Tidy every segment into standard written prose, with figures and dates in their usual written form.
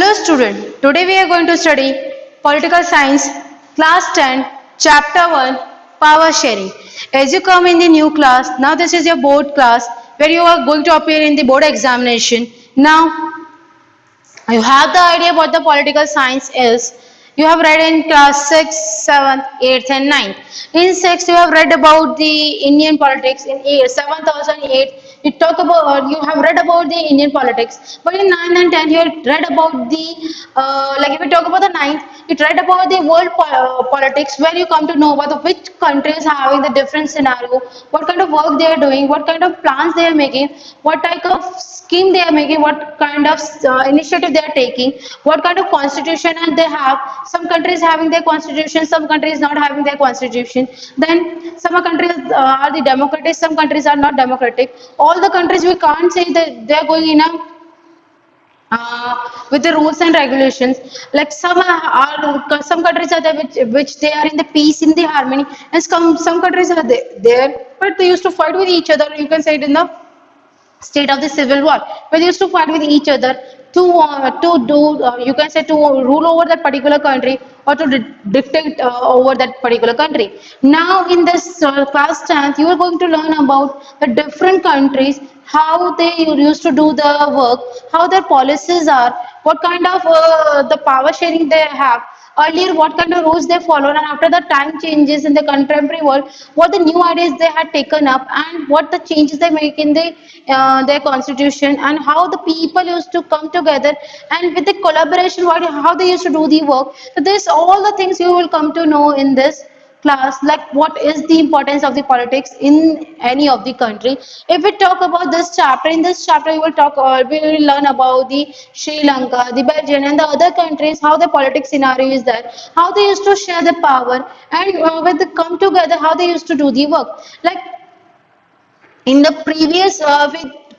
Hello student, today we are going to study Political Science, Class 10, Chapter 1, Power Sharing. As you come in the new class, now this is your board class where you are going to appear in the board examination. Now you have the idea what the political science is. You have read in class 6, 7th, 8th and 9th. In 6th you have read about the Indian politics. In 7th also and 8th you talk about you have read about the Indian politics. But in 9th and 10th you have read about the like if you talk about the 9th, you read about the world politics where you come to know about which countries are having the different scenario, what kind of work they are doing, what kind of plans they are making, what type of scheme they are making, what kind of initiative they are taking, what kind of constitution and they have. Some countries having their constitution, some countries not having their constitution. Then some countries are the democratic, some countries are not democratic. All the countries we can't say that they are going in a with the rules and regulations. Like some countries are there which they are in the peace, in the harmony, and some countries are there, but they used to fight with each other. You can say it in the state of the civil war, where they used to fight with each other to do you can say to rule over that particular country or to dictate over that particular country. Now in this class 10th you are going to learn about the different countries, how they used to do the work, how their policies are, what kind of the power sharing they have earlier, what kind of rules they followed, and after the time changes in the contemporary world, what the new ideas they had taken up, and what the changes they make in the their constitution, and how the people used to come together and with the collaboration, what how they used to do the work. So this all the things you will come to know in this class, like what is the importance of the politics in any of the country. If we talk about this chapter, in this chapter we will learn about the Sri Lanka, the Belgium and the other countries, how the politics scenario is there, how they used to share the power, and when they come together, how they used to do the work. Like in the previous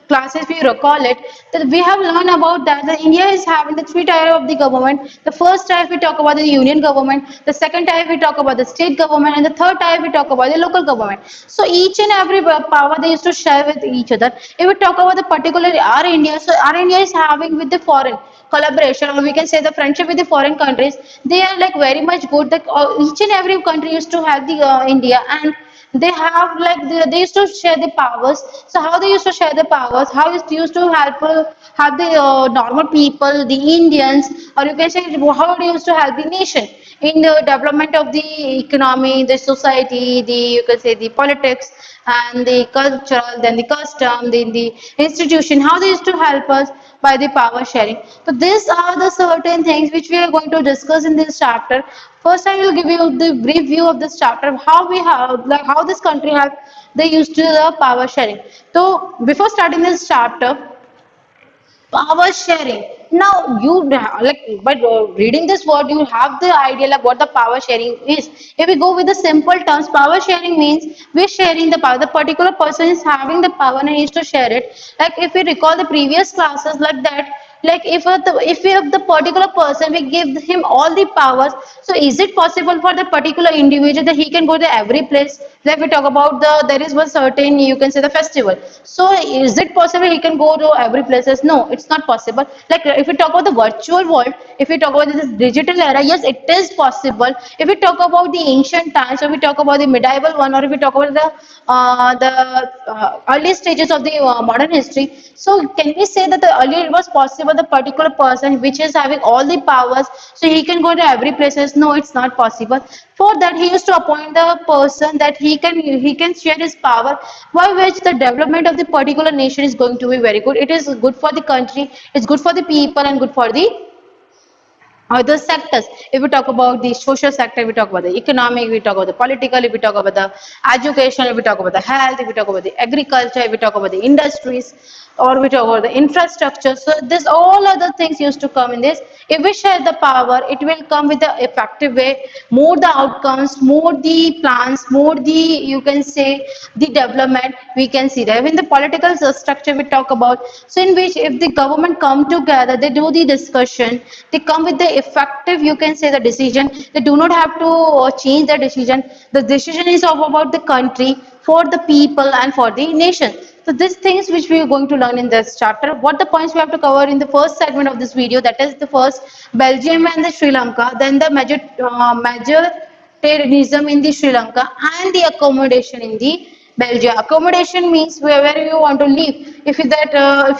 classes we recall it that we have learned about that the India is having the three tier of the government. The first type we talk about the union government, the second type we talk about the state government, and the third type we talk about the local government. So each and every power they used to share with each other. If we talk about the particularly our India, so our India is having with the foreign collaboration, or we can say the friendship with the foreign countries. They are like very much good that each and every country used to have the India, and they have like they used to share the powers. So how they used to share the powers, how it used to help have the normal people, the Indians, or you can say how they used to help the nation in the development of the economy, the society, the you can say the politics and the cultural, then the custom, then the institution, how they used to help us by the power sharing. So these are the certain things which we are going to discuss in this chapter. First, I will give you the brief view of this chapter, how we have, like how this country have, they used to the power sharing. So before starting this chapter, power sharing. Now you like by reading this word, you have the idea like what the power sharing is. If we go with the simple terms, power sharing means we're sharing the power. The particular person is having the power and needs to share it. Like if we recall the previous classes like that, like if we have the particular person, we give him all the powers. So is it possible for the particular individual that he can go to every place? Like we talk about there is one certain you can say the festival. So is it possible he can go to every places? No, it's not possible. Like if we talk about the virtual world, if we talk about this digital era, yes, it is possible. If we talk about the ancient times, or we talk about the medieval one, or if we talk about the early stages of the modern history, so can we say that the earlier it was possible the particular person which is having all the powers, so he can go to every places? No, it's not possible. For that, he used to appoint the person that he can share his power, by which the development of the particular nation is going to be very good. It is good for the country, it's good for the people, and good for the other sectors. If we talk about the social sector, we talk about the economic, we talk about the political, if we talk about the education, if we talk about the health, if we talk about the agriculture, if we talk about the industries, or we talk about the infrastructure. So this all other things used to come in this. If we share the power, it will come with the effective way, more the outcomes, more the plans, more the you can say the development we can see there. In the political structure we talk about, so in which if the government come together, they do the discussion, they come with the effective you can say the decision. They do not have to change the decision. The decision is of about the country, for the people and for the nation. So these things which we are going to learn in this chapter, what the points we have to cover in the first segment of this video, that is the first Belgium and the Sri Lanka, then the major terrorism in the Sri Lanka and the accommodation in the Belgium. Accommodation means where you want to live. If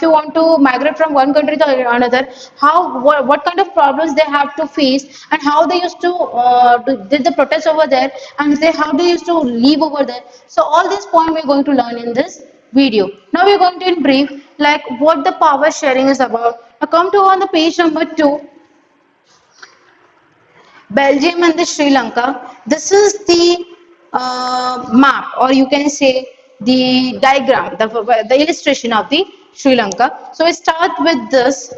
you want to migrate from one country to another, what kind of problems they have to face and how they used to did the protest over there, and how they used to live over there. So all these points we're going to learn in this video. Now we're going to in brief like what the power sharing is about. Now come to on the page number 2. Belgium and the Sri Lanka. This is the map, or you can say the diagram, the illustration of the Sri Lanka. So we start with this.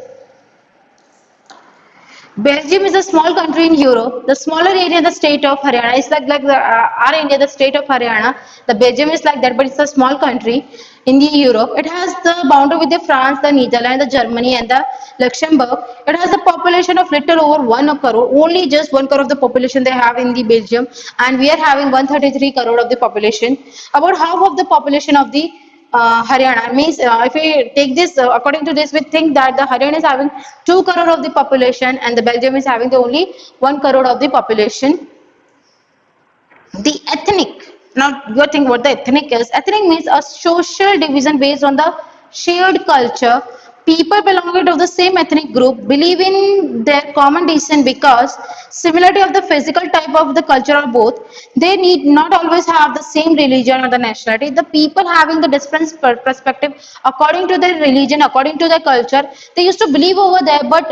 Belgium is a small country in Europe. The smaller area, the state of Haryana, is like our India, the state of Haryana. The Belgium is like that, but it's a small country in the Europe. It has the boundary with the France, the Netherlands, the Germany, and the Luxembourg. It has a population of little over 1 crore. Only just 1 crore of the population they have in the Belgium, and we are having 133 crore of the population. About half of the population of the Haryana means if we take this according to this, we think that the Haryana is having 2 crore of the population and the Belgium is having the only 1 crore of the population. The ethnic, now you think what the ethnic is. Ethnic means a social division based on the shared culture. People belonging to the same ethnic group believe in their common descent because similarity of the physical type of the culture or both. They need not always have the same religion or the nationality. The people having the different perspective according to their religion, according to their culture, they used to believe over there, but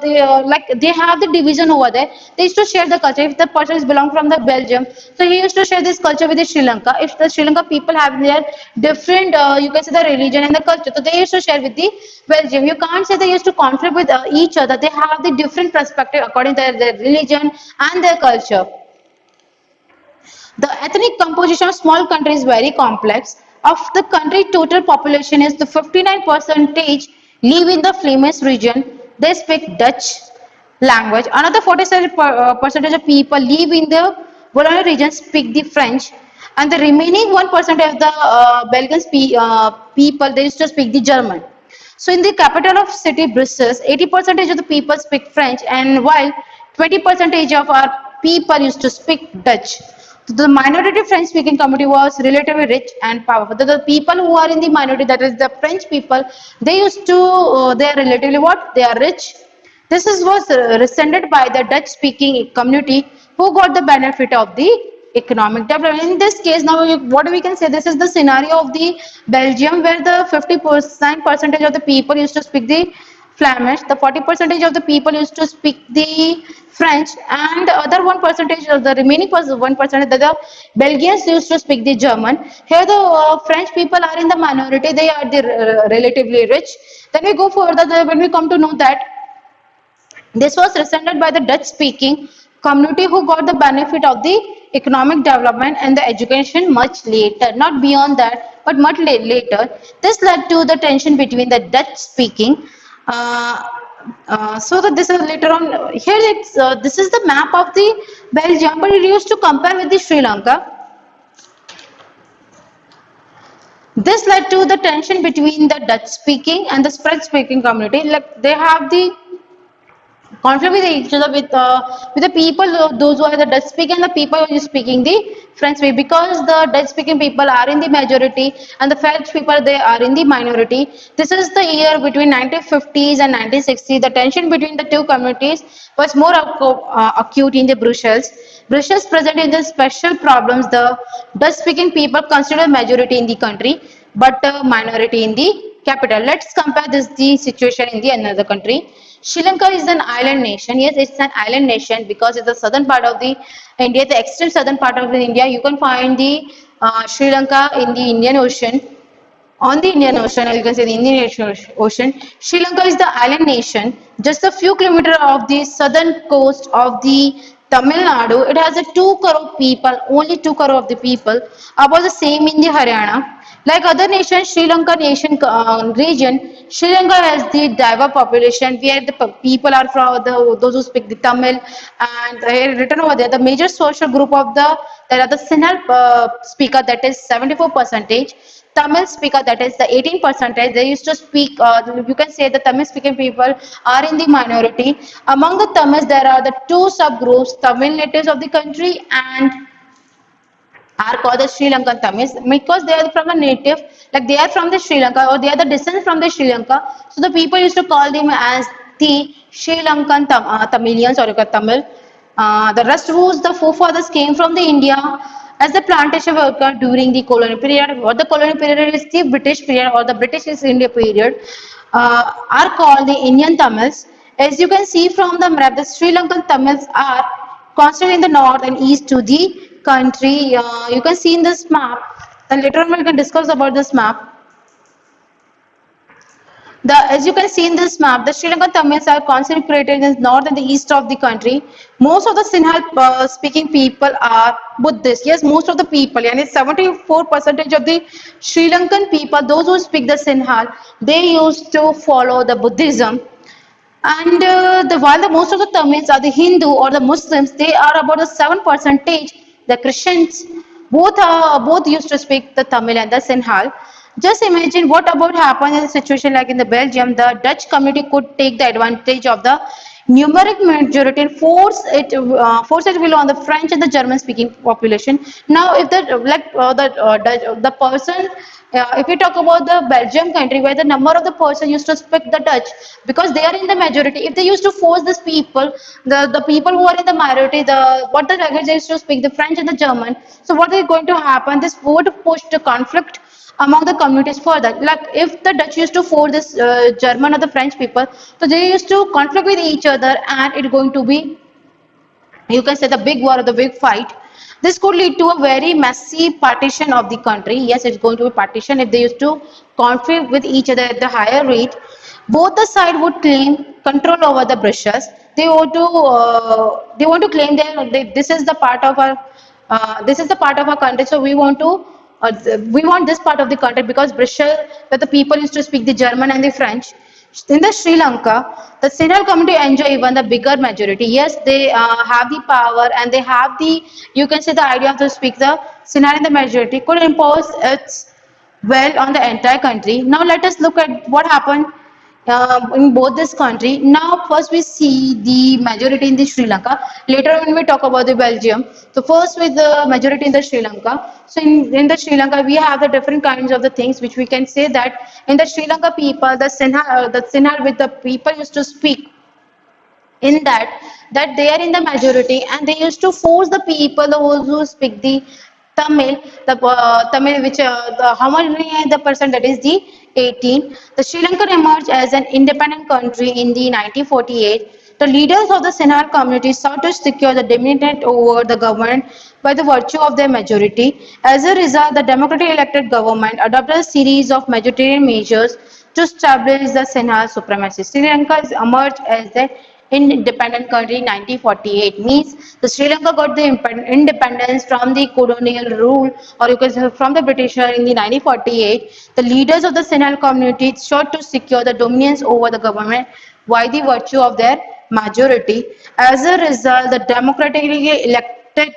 they have the division over there. They used to share the culture. If the person is belong from the Belgium, so he used to share this culture with the Sri Lanka. If the Sri Lanka people have their different, you can say the religion and the culture, so they used to share with the Belgium. You can't say they used to conflict with each other. They have the different perspective according to their religion and their culture. The ethnic composition of small country is very complex. Of the country total population is the 59 percentage live in the Flemish region. They speak Dutch language. Another 47 percentage of people live in the Wallonia region speak the French. And the remaining 1% of the Belgian people, they used to speak the German. So in the capital of city Brussels, 80% of the people speak French, and while 20% of our people used to speak Dutch. The minority French speaking community was relatively rich and powerful. The people who are in the minority, that is the French people, they used to, they are relatively what? They are rich. This was resented by the Dutch speaking community who got the benefit of the economic development. In this case, now what we can say, this is the scenario of the Belgium where the 50% of the people used to speak the Flemish, the 40% of the people used to speak the French, and the other 1% of the remaining 1% the Belgians used to speak the German. Here the French people are in the minority, they are the relatively rich. Then we go further, when we come to know that this was resented by the Dutch speaking community who got the benefit of the economic development and the education much later, not beyond that, but much later. This led to the tension between the Dutch speaking. So that this is later on here, it's this is the map of the Belgium, but it used to compare with the Sri Lanka. This led to the tension between the Dutch speaking and the French speaking community. Like they have the conflict with each other with the people, those who are the Dutch speaking and the people who are speaking the French speaking, because the Dutch speaking people are in the majority and the French people they are in the minority. This is the year between 1950s and 1960s. The tension between the two communities was more acute in the Brussels. Brussels presented the special problems. The Dutch speaking people consider majority in the country but minority in the capital. Let's compare the situation in the another country. Sri Lanka is an island nation. Yes, it's an island nation because it's the southern part of the India, the extreme southern part of the India. You can find the Sri Lanka in the Indian Ocean. On the Indian Ocean, or you can say the Indian Ocean. Sri Lanka is the island nation, just a few kilometers of the southern coast of the Tamil Nadu. It has a 2 crore people, only 2 crore of the people. About the same in the Haryana. Like other nations, Sri Lanka nation region, Sri Lanka has the diverse population where the people are from those who speak the Tamil, and written over there the major social group of there are the Sinhal speaker, that is 74 percentage. Tamil speaker, that is the 18 percentage. They used to speak. You can say the Tamil speaking people are in the minority. Among the Tamils, there are the two subgroups: Tamil natives of the country and are called the Sri Lankan Tamils because they are from a native, like they are from the Sri Lanka or they are the descendants from the Sri Lanka. So the people used to call them as the Sri Lankan Tamilians or Tamil. The rest was the forefathers came from the India as the plantation worker during the colonial period. What the colonial period is the British period or the British East India period, are called the Indian Tamils. As you can see from the map, the Sri Lankan Tamils are concentrated in the north and east to the country. You can see in this map, and later on we can discuss about this map. As you can see in this map, the Sri Lankan Tamils are concentrated in the north and the east of the country. Most of the Sinhal speaking people are Buddhists. Yes, most of the people, and 74 percentage of the Sri Lankan people, those who speak the Sinhal, they used to follow the Buddhism. And while the most of the Tamils are the Hindu or the Muslims, they are about the 7 percentage. The Christians, both used to speak the Tamil and the Sinhal. Just imagine what about happened in a situation like in the Belgium, the Dutch community could take the advantage of the numeric majority and force it will on the French and the German speaking population. Now, if the person, if we talk about the Belgium country where the number of the person used to speak the Dutch because they are in the majority, if they used to force these people, the people who are in the minority, what the language they used to speak, the French and the German. So what is going to happen? This would push the conflict among the communities further. Like if the Dutch used to force this German or the French people, so they used to conflict with each other, and it's going to be, you can say, the big war or the big fight. This could lead to a very messy partition of the country. Yes, it's going to be partition if they used to conflict with each other at the higher rate. Both the side would claim control over the brushes. They want to claim this is the part of our country, so we want this part of the country because British, that the people used to speak the German and the French. In the Sri Lanka, the Sinhal community enjoy even the bigger majority. Yes, they have the power and they have the, you can say, the idea of to speak the Sinhal in the majority could impose its well on the entire country. Now let us look at what happened in both this country. Now first we see the majority in the Sri Lanka. Later when we talk about the Belgium. So first with the majority in the Sri Lanka. So in the Sri Lanka we have the different kinds of the things which we can say that in the Sri Lanka people, the Sinhal with the people used to speak in that they are in the majority and they used to force the people those who speak the Tamil, which how many the percent, that is the 18. The Sri Lanka emerged as an independent country in the 1948. The leaders of the Sinhal community sought to secure the dominance over the government by the virtue of their majority. As a result, the democratically elected government adopted a series of majoritarian measures to establish the Sinhal supremacy. Sri Lanka emerged as the independent country in 1948, means the Sri Lanka got the independence from the colonial rule, or you can say from the British in the 1948. The leaders of the Sinhal community sought to secure the dominance over the government by the virtue of their majority. As a result, the democratically elected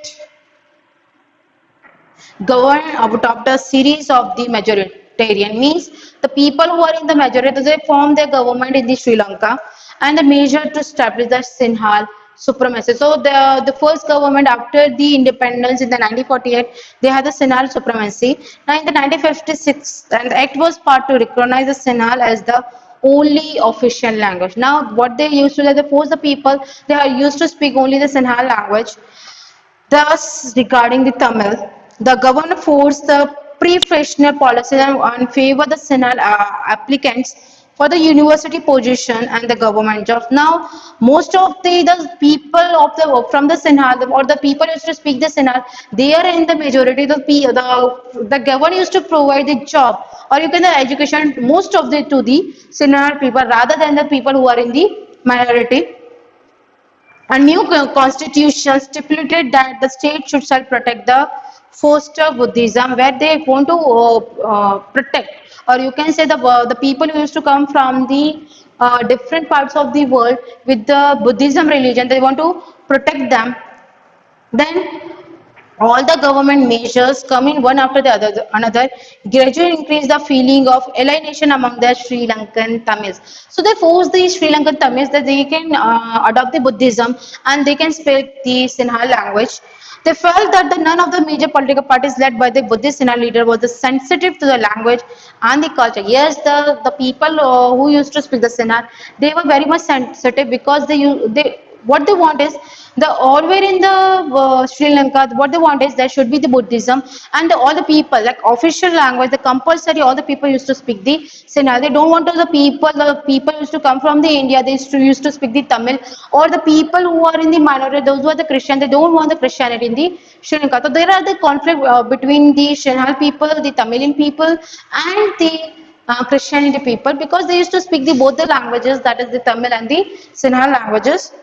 govern adopt a series of the majoritarian, means the people who are in the majority, they form their government in the Sri Lanka and the measure to establish the Sinhal supremacy. So the first government after the independence in the 1948, they had the Sinhal supremacy. Now in the 1956, and the act was part to recognize the Sinhal as the only official language. Now what they used to do, they force the people, they are used to speak only the Sinhal language. Thus, regarding the Tamil, the governor forced the preferential policy and favor the Sinhal applicants for the university position and the government jobs. Now, most of the people of from the Sinhal or the people used to speak the Sinhal, they are in the majority. The governor used to provide the job or you can the education most of the to the Sinhal people rather than the people who are in the minority. A new constitution stipulated that the state should self protect the foster Buddhism, where they want to protect, or you can say the people who used to come from the different parts of the world with the Buddhism religion, they want to protect them. Then all the government measures coming one after the other another gradually increase the feeling of alienation among the Sri Lankan Tamils. So they force the Sri Lankan Tamils that they can adopt the Buddhism and they can speak the Sinhala language. They felt that none of the major political parties led by the Buddhist Sinhala leader was sensitive to the language and the culture. Yes, the people who used to speak the Sinhala, they were very much sensitive because they what they want is the all were in the Sri Lanka. What they want is there should be the Buddhism and all the people like official language. The compulsory all the people used to speak the Sinhala. They don't want to the people used to come from the India. They used to speak the Tamil, or the people who are in the minority. Those who are the Christian. They don't want the Christianity in the Sri Lanka. So there are the conflict between the Sinhala people, the Tamilian people, and the Christianity people, because they used to speak the both the languages, that is the Tamil and the Sinhala languages.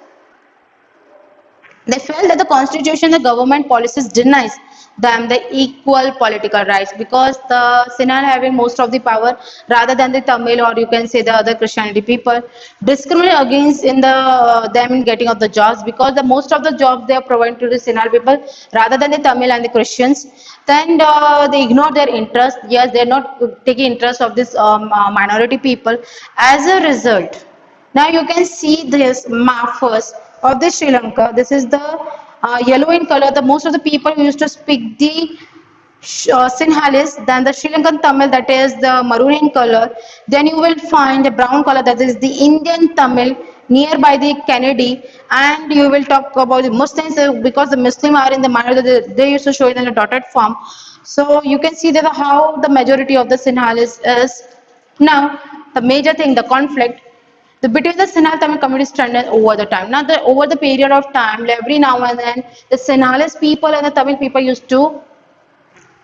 They felt that the constitution, the government policies denies them the equal political rights, because the Sinhala having most of the power rather than the Tamil, or you can say the other Christianity people, discriminate against in the them in getting of the jobs, because the most of the jobs they are providing to the Sinhala people rather than the Tamil and the Christians. Then they ignore their interest. Yes, they are not taking interest of this minority people. As a result, now you can see this map first of the Sri Lanka. This is the yellow in color. The most of the people who used to speak the Sinhalese, then the Sri Lankan Tamil, that is the maroon in color. Then you will find the brown color, that is the Indian Tamil nearby the Kennedy. And you will talk about the Muslims, because the Muslim are in the minority, they used to show it in a dotted form. So you can see that how the majority of the Sinhalese is. Now the major thing, the conflict the between the Sinhala Tamil community strengthened over the time. Now, over the period of time, every now and then, the Sinhalese people and the Tamil people used to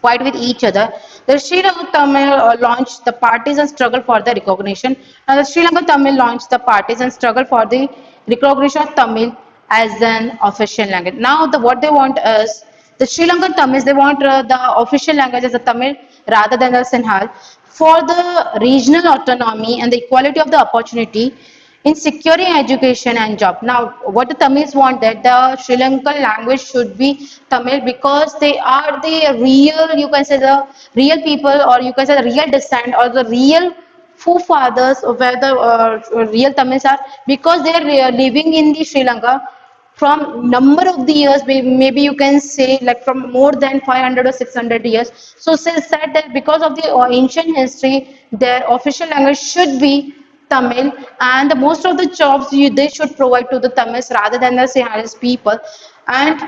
fight with each other. The Sri Lanka Tamil launched the partisan struggle for the recognition, and the Sri Lanka Tamil launched the partisan struggle for the recognition of Tamil as an official language. Now, what they want is the Sri Lankan Tamils, they want the official language as the Tamil rather than the Sinhal for the regional autonomy and the equality of the opportunity in securing education and job. Now, what the Tamils want that the Sri Lankan language should be Tamil, because they are the real, you can say the real people, or you can say the real descent, or the real forefathers of where the real Tamils are, because they are living in the Sri Lanka from number of the years, maybe you can say like from more than 500 or 600 years. So it's said that because of the ancient history, their official language should be Tamil, and the most of the jobs they should provide to the Tamils rather than the Sinhalese people. And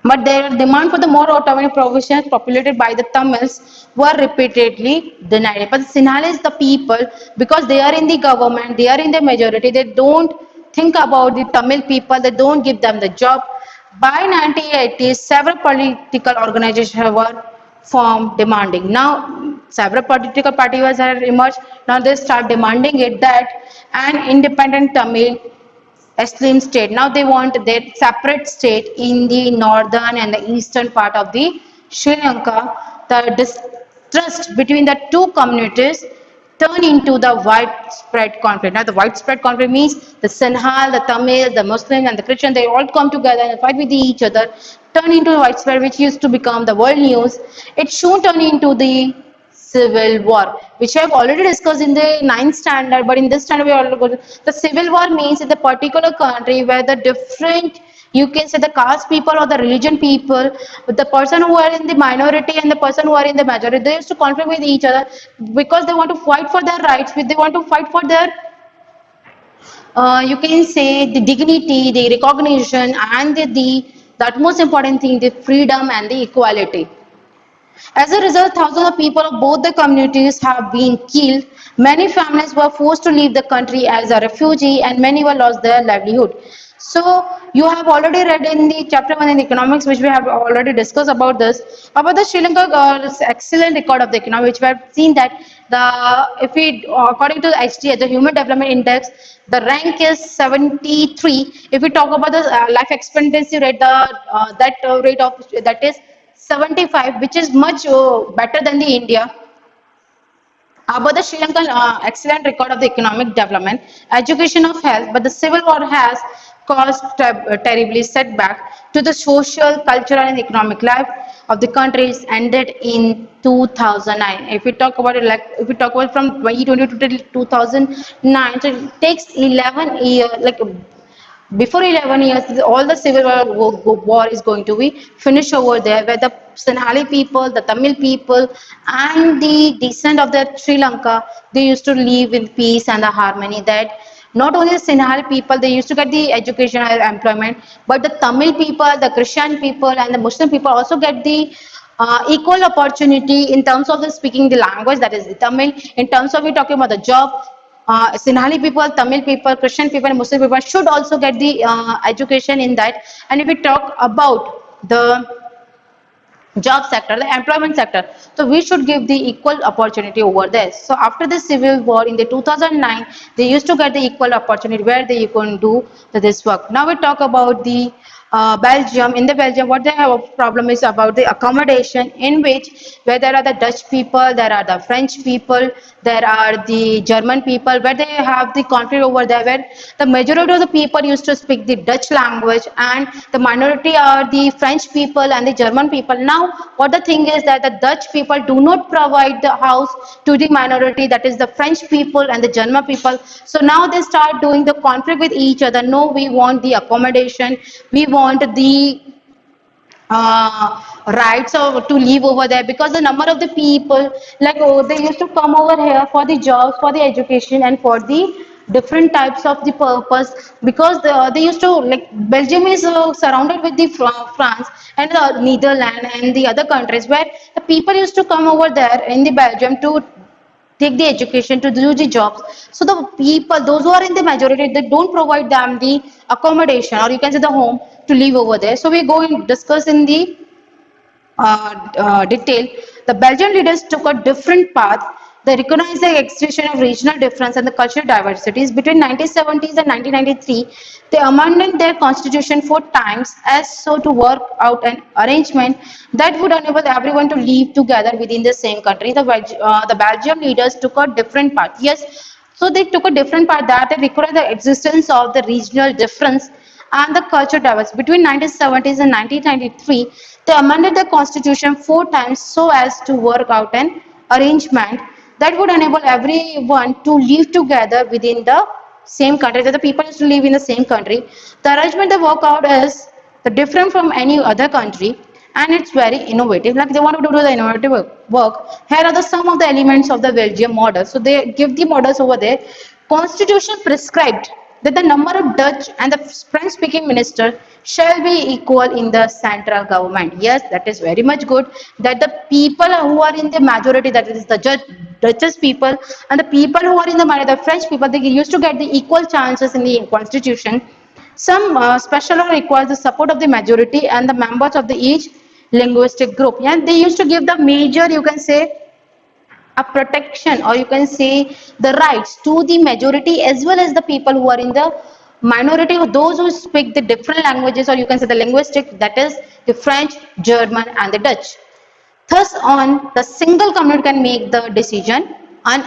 but their demand for the more autonomy provisions populated by the Tamils were repeatedly denied. But Sinhalese, the people, because they are in the government, they are in the majority, they don't think about the Tamil people, they don't give them the job. By 1980s, several political organizations were formed demanding. Now, several political parties have emerged. Now they start demanding it that an independent Tamil a slim state. Now they want their separate state in the northern and the eastern part of the Sri Lanka. The distrust between the two communities turn into the widespread conflict. Now the widespread conflict means the Sinhal, the Tamil, the Muslim and the Christian, they all come together and fight with each other, turn into widespread, which used to become the world news. It soon turned into the civil war, which I have already discussed in the ninth standard, but in this standard we already go to the civil war means in the particular country where the different, you can say the caste people or the religion people, the person who are in the minority and the person who are in the majority, they used to conflict with each other because they want to fight for their rights, they want to fight for their you can say the dignity, the recognition, and that most important thing, the freedom and the equality. As a result, thousands of people of both the communities have been killed. Many families were forced to leave the country as a refugee, and many were lost their livelihood. So you have already read in the chapter 1 in economics, which we have already discussed about the Sri Lanka excellent record of the economy, which we have seen that if we according to the HDI, the Human Development Index, the rank is 73. If we talk about the life expectancy rate, the that rate of that is 75, which is much better than the India. About the Sri Lankan excellent record of the economic development, education of health, but the civil war has caused terribly setback to the social, cultural, and economic life of the countries ended in 2009. If we talk about it, like if we talk about from 2020 to 2009, so it takes 11 years, like before 11 years, all the civil war is going to be finished over there, where the Sinhali people, the Tamil people, and the descent of the Sri Lanka, they used to live in peace and the harmony. That not only the Sinhali people, they used to get the education and employment, but the Tamil people, the Christian people, and the Muslim people also get the equal opportunity in terms of the speaking the language, that is the Tamil. In terms of we talking about the job, Sinhali people, Tamil people, Christian people, and Muslim people should also get the education in that. And if we talk about the job sector, the employment sector, so we should give the equal opportunity over there. So after the civil war in the 2009, they used to get the equal opportunity where they can do this work. Now we talk about the Belgium. In the Belgium, what they have a problem is about the accommodation, in which where there are the Dutch people, there are the French people, there are the German people, where they have the conflict over there, where the majority of the people used to speak the Dutch language and the minority are the French people and the German people. Now what the thing is that the Dutch people do not provide the house to the minority, that is the French people and the German people. So now they start doing the conflict with each other. No, we want the accommodation, we want the rights of, to live over there, because the number of the people, like oh, they used to come over here for the jobs, for the education, and for the different types of the purpose, because they used to, like Belgium is surrounded with the France and the Netherlands and the other countries, where the people used to come over there in the Belgium to take the education, to do the jobs. So the people, those who are in the majority, they don't provide them the accommodation, or you can say the home to live over there. So we go and discuss in the detail. The Belgian leaders took a different path. They recognized the existence of regional difference and the cultural diversities. Between 1970s and 1993, they amended their constitution 4 times as so to work out an arrangement that would enable everyone to live together within the same country. The Belgian leaders took a different path. Yes, so they took a different path, that they recognized the existence of the regional difference and the culture diversity. Between 1970s and 1993, they amended the constitution 4 times so as to work out an arrangement that would enable everyone to live together within the same country, that the people used to live in the same country. The arrangement they work out is the different from any other country, and it's very innovative. Like they want to do the innovative work. Here are the some of the elements of the Belgium model. So they give the models over there. Constitution prescribed that the number of Dutch and the French speaking minister shall be equal in the central government. Yes, that is very much good, that the people who are in the majority, that is the Dutch people, and the people who are in the minority, the French people, they used to get the equal chances in the constitution. Some special law requires the support of the majority and the members of the each linguistic group. Yeah, they used to give the major, you can say, a protection, or you can say the rights to the majority as well as the people who are in the minority, or those who speak the different languages, or you can say the linguistic, that is the French, German, and the Dutch. Thus on, the single community can make the decision, and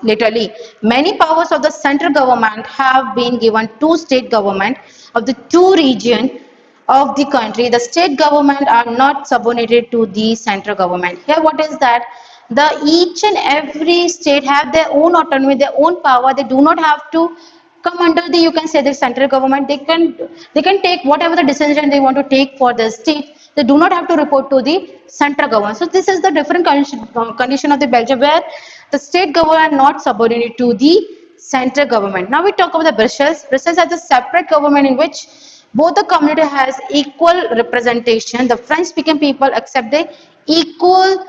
literally many powers of the central government have been given to state government of the two region of the country. The state government are not subordinated to the central government. Here what is that? The each and every state have their own autonomy, their own power. They do not have to come under the, you can say, the central government. They can take whatever the decision they want to take for the state. They do not have to report to the central government. So this is the different condition of the Belgium, where the state government are not subordinate to the central government. Now we talk about the Brussels. Brussels has a separate government in which both the community has equal representation. The French speaking people accept the equal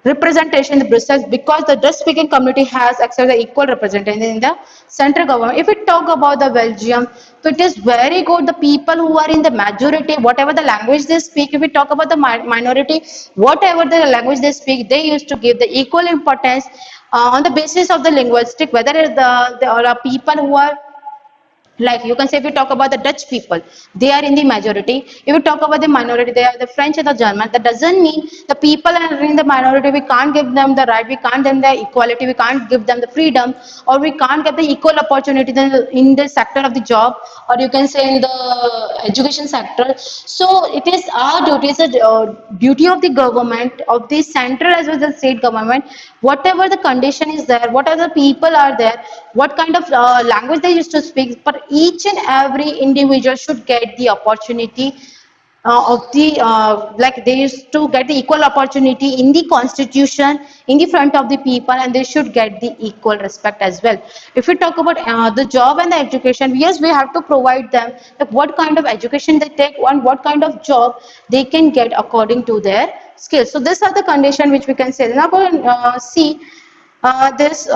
representation in Brussels, because the Dutch speaking community has accepted the equal representation in the central government. If we talk about the Belgium, so it is very good. The people who are in the majority, whatever the language they speak, if we talk about the minority, whatever the language they speak, they used to give the equal importance on the basis of the linguistic, whether the people who are Like you can say, if you talk about the Dutch people, they are in the majority. If you talk about the minority, they are the French and the German. That doesn't mean the people are in the minority, we can't give them the right, we can't give them the equality, we can't give them the freedom, or we can't get the equal opportunity in the sector of the job, or you can say in the education sector. So it is our duty, it's a duty of the government, of the central as well as the state government, whatever the condition is there, what other people are there, what kind of language they used to speak, but each and every individual should get the opportunity of the like they used to get the equal opportunity in the constitution in the front of the people, and they should get the equal respect as well. If we talk about the job and the education, yes, we have to provide them like what kind of education they take and what kind of job they can get according to their skills. So these are the condition which we can say. Now go and see this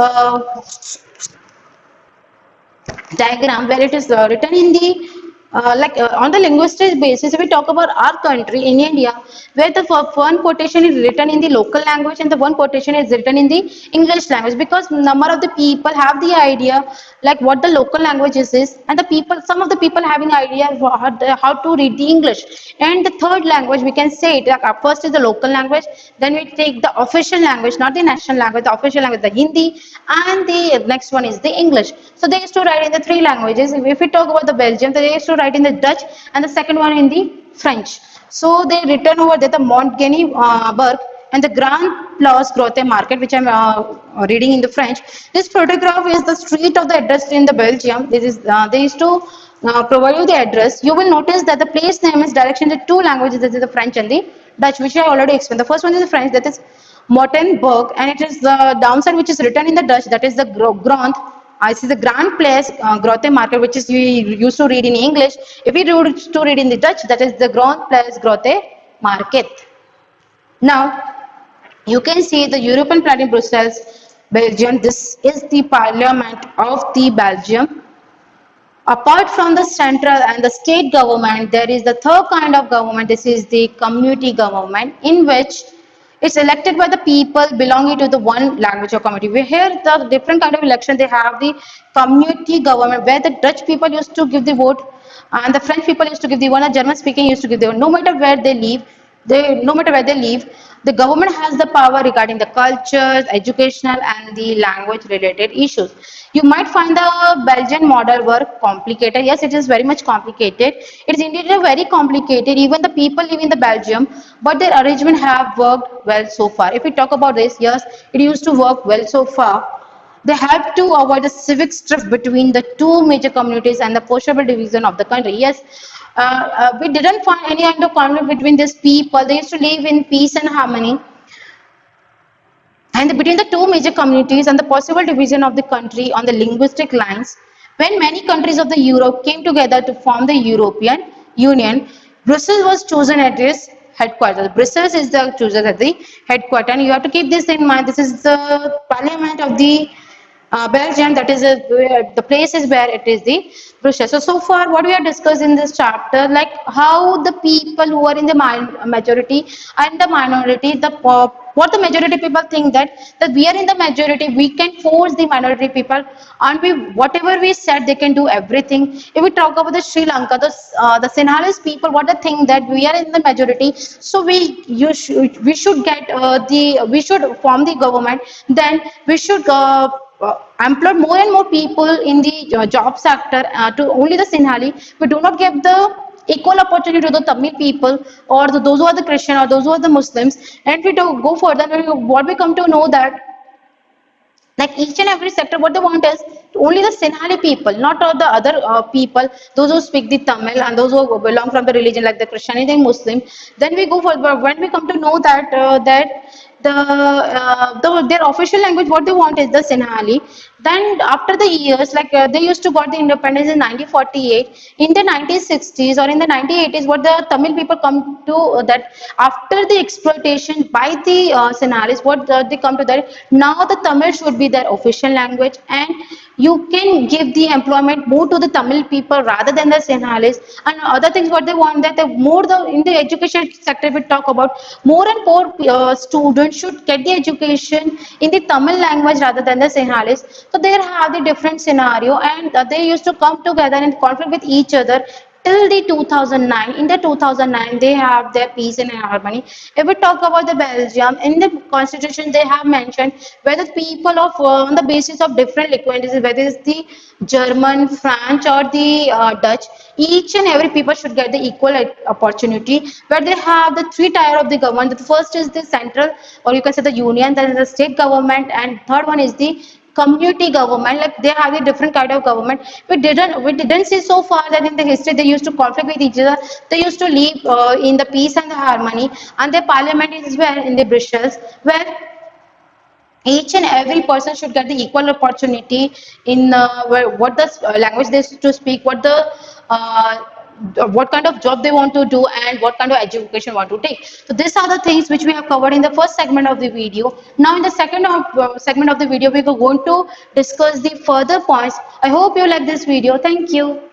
diagram where it is written in the on the linguistic basis. If we talk about our country in India, where the one quotation is written in the local language and the one quotation is written in the English language, because number of the people have the idea like what the local language is, and the people, some of the people having idea how to read the English. And the third language we can say it like first is the local language, then we take the official language, not the national language, the official language, the Hindi, and the next one is the English. So they used to write in the three languages. If we talk about the Belgium, they used to write in the Dutch, and the second one in the French. So they written over there the Montgeny Burke and the Grand Place Grote Market, which I'm reading in the French. This photograph is the street of the address in the Belgium. This is they used to provide you the address. You will notice that the place name is direction in the two languages. This is the French and the Dutch, which I already explained. The first one is the French, that is Mottenburg, and it is the downside which is written in the Dutch, that is the Grand. I see the Grand Place Grote Market, which is we used to read in English. If we used to read in the Dutch, that is the Grand Place Grote Market. Now, you can see the European Parliament Brussels, Belgium. This is the Parliament of the Belgium. Apart from the central and the state government, there is the third kind of government. This is the community government, in which it's elected by the people belonging to the one language or community. We hear the different kind of election. They have the community government where the Dutch people used to give the vote, and the French people used to give the one, and German speaking used to give the one. No matter where they live, no matter where they live, the government has the power regarding the cultures, educational, and the language related issues. You might find the Belgian model work complicated. Yes, it is very much complicated. It is indeed very complicated. Even the people live in the Belgium, but their arrangement have worked well so far. If we talk about this, yes, it used to work well so far. They help to avoid the civic strife between the two major communities and the possible division of the country. Yes, we didn't find any kind of conflict between these people. They used to live in peace and harmony. And between the two major communities and the possible division of the country on the linguistic lines, when many countries of the Europe came together to form the European Union, Brussels was chosen as its headquarters. Brussels is the chosen as the headquarters, and you have to keep this in mind. This is the parliament of the Belgium, that is the places where it is the Brussels. So far what we have discussed in this chapter, like how the people who are in the majority and the minority, what the majority people think that we are in the majority, we can force the minority people, and we whatever we said they can do everything. If we talk about the Sri Lanka, the Sinhalese people, what they think that we are in the majority, so we should get we should form the government, then we should employ more and more people in the job sector to only the Sinhali. We do not give the equal opportunity to the Tamil people, or those who are the Christian, or those who are the Muslims. And we do go further, what we come to know that like each and every sector, what they want is only the Sinhali people, not all the other people, those who speak the Tamil and those who belong from the religion like the Christianity and Muslim. Then we go for, when we come to know that their official language, what they want is the Sinhali. Then after the years, like they used to got the independence in 1948. In the 1960s or in the 1980s, what the Tamil people come to that after the exploitation by the Sinhalese, what they come to that now the Tamil should be their official language, and you can give the employment more to the Tamil people rather than the Sinhalese. And other things what they want, that the more the in the education sector we talk about, more and more students should get the education in the Tamil language rather than the Sinhalese. So they have the different scenario, and they used to come together and conflict with each other till the 2009. In the 2009 they have their peace and harmony. If we talk about the Belgium, in the constitution they have mentioned whether people of on the basis of different lineages, whether it's the German, French or the Dutch, each and every people should get the equal opportunity, where they have the three tier of the government. The first is the central, or you can say the union, then the state government, and third one is the community government. Like they have a different kind of government. We didn't see so far that in the history they used to conflict with each other. They used to live in the peace and the harmony, and the parliament is where in the Brussels, where each and every person should get the equal opportunity in what the language they to speak, uh, what kind of job they want to do, and what kind of education want to take. So these are the things which we have covered in the first segment of the video. Now in the segment of the video we are going to discuss the further points. I hope you like this video. Thank you.